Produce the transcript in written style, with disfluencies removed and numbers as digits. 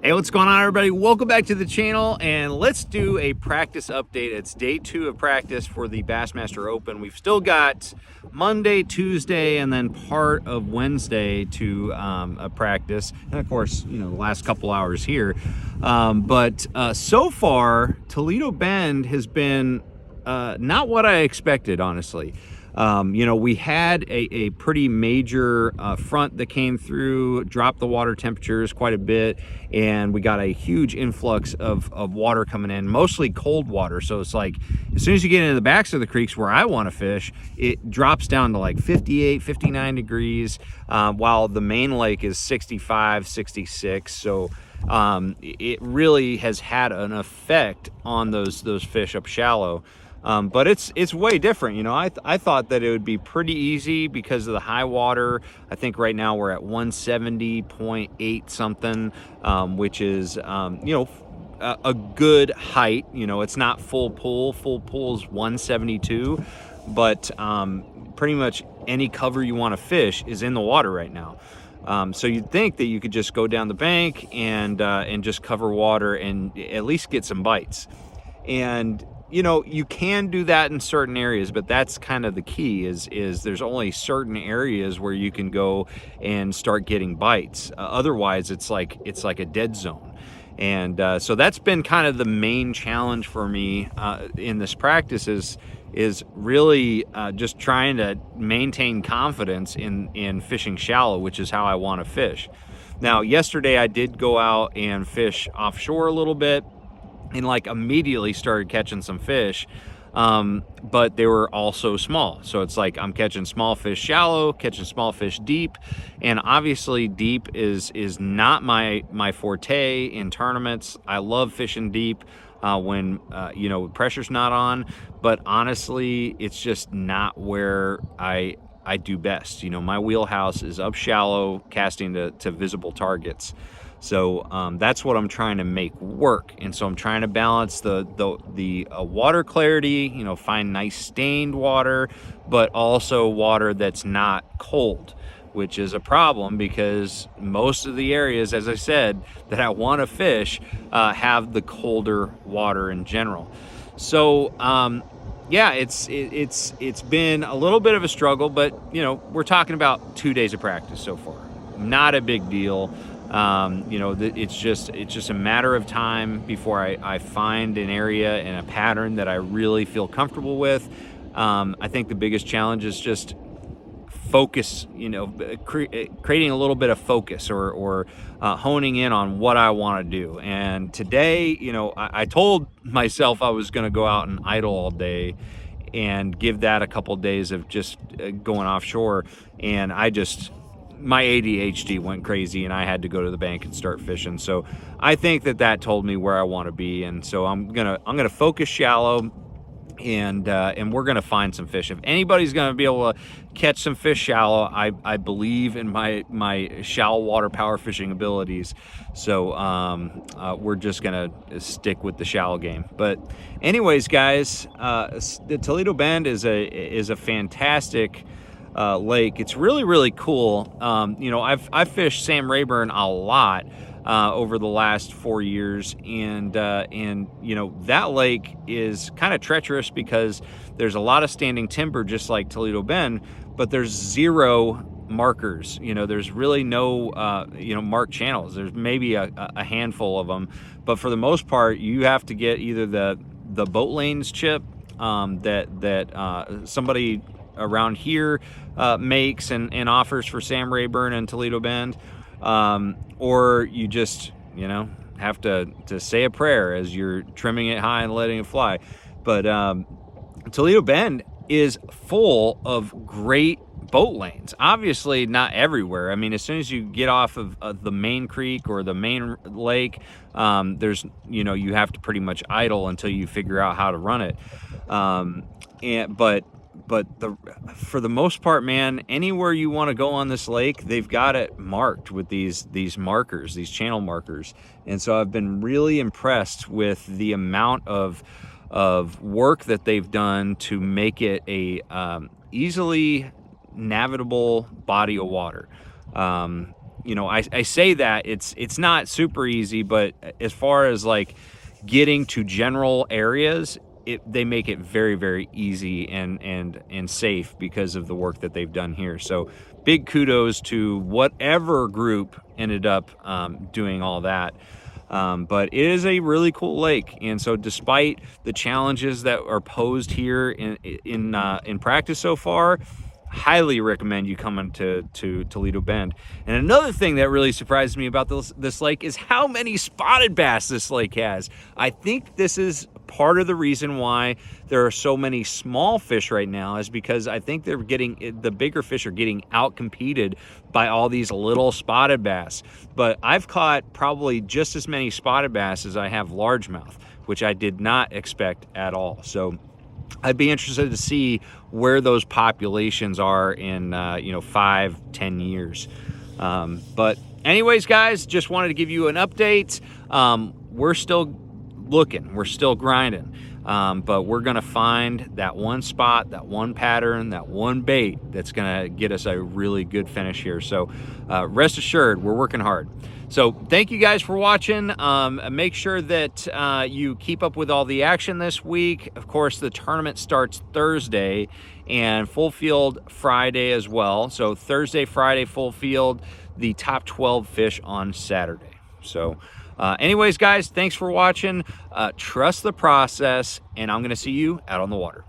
Hey, what's going on, everybody? Welcome back to the channel, and let's do a practice update. It's day 2 of practice for the Bassmaster Open. We've still got Monday, Tuesday, and then part of Wednesday to practice, and of course, you know, the last couple hours here. But so far, Toledo Bend has been not what I expected, honestly. You know, we had a pretty major front that came through, dropped the water temperatures quite a bit, and we got a huge influx of water coming in, mostly cold water. So it's like, as soon as you get into the backs of the creeks where I want to fish, it drops down to like 58, 59 degrees, while the main lake is 65, 66. So it really has had an effect on those fish up shallow. But it's way different. You know, I thought that it would be pretty easy because of the high water. I think right now we're at 170.8 something, which is, you know, a good height. You know, it's not full pool. Full pool is 172, but pretty much any cover you want to fish is in the water right now. So you'd think that you could just go down the bank and just cover water and at least get some bites. And you know, you can do that in certain areas, but that's kind of the key is there's only certain areas where you can go and start getting bites. Otherwise, it's like a dead zone. And so that's been kind of the main challenge for me in this practice is really just trying to maintain confidence in fishing shallow, which is how I want to fish. Now, yesterday I did go out and fish offshore a little bit, and like immediately started catching some fish, but they were also small. So it's like I'm catching small fish shallow, catching small fish deep, and obviously deep is not my forte in tournaments. I love fishing deep when you know, pressure's not on, but honestly it's just not where I do best. You know, my wheelhouse is up shallow, casting to visible targets. So that's what I'm trying to make work. And so I'm trying to balance the water clarity, you know, find nice stained water, but also water that's not cold, which is a problem because most of the areas, as I said, that I want to fish have the colder water in general. So yeah, it's been a little bit of a struggle, but you know, we're talking about 2 days of practice so far. Not a big deal. You know, it's just a matter of time before I find an area and a pattern that I really feel comfortable with. I think the biggest challenge is just focus, you know, creating a little bit of focus or honing in on what I want to do. And today, you know, I told myself I was going to go out and idle all day and give that a couple days of just going offshore, and my ADHD went crazy and I had to go to the bank and start fishing. So I think that told me where I want to be, and so I'm gonna focus shallow, and we're gonna find some fish. If anybody's gonna be able to catch some fish shallow, I believe in my shallow water power fishing abilities. So we're just gonna stick with the shallow game. But anyways, guys, the Toledo Bend is a fantastic lake. It's really cool. You know, I've fished Sam Rayburn a lot over the last 4 years, and you know, that lake is kind of treacherous because there's a lot of standing timber just like Toledo Bend, but there's zero markers. You know, there's really no you know, marked channels. There's maybe a handful of them, but for the most part you have to get either the boat lanes chip that somebody around here makes and offers for Sam Rayburn and Toledo Bend, or you just, you know, have to say a prayer as you're trimming it high and letting it fly. But Toledo Bend is full of great boat lanes. Obviously not everywhere. I mean, as soon as you get off of the main creek or the main lake, there's, you know, you have to pretty much idle until you figure out how to run it. But for the most part, man, anywhere you want to go on this lake, they've got it marked with these markers, these channel markers. And so I've been really impressed with the amount of work that they've done to make it a easily navigable body of water. you know, I say that it's not super easy, but as far as like getting to general areas, they make it very, very easy and safe because of the work that they've done here. So big kudos to whatever group ended up doing all that. But it is a really cool lake, and so despite the challenges that are posed here in practice so far, highly recommend you coming to Toledo Bend. And another thing that really surprised me about this lake is how many spotted bass this lake has. I think this is part of the reason why there are so many small fish right now, is because I think the bigger fish are getting out competed by all these little spotted bass. But I've caught probably just as many spotted bass as I have largemouth, which I did not expect at all. So I'd be interested to see where those populations are in 5-10 years. But anyways, guys, just wanted to give you an update. We're still looking, we're still grinding, but we're gonna find that one spot, that one pattern, that one bait that's gonna get us a really good finish here. So rest assured, we're working hard. So thank you guys for watching. Make sure that you keep up with all the action this week. Of course, the tournament starts Thursday and full field Friday as well. So Thursday, Friday, full field, the top 12 fish on Saturday. So anyways, guys, thanks for watching. Trust the process, and I'm gonna see you out on the water.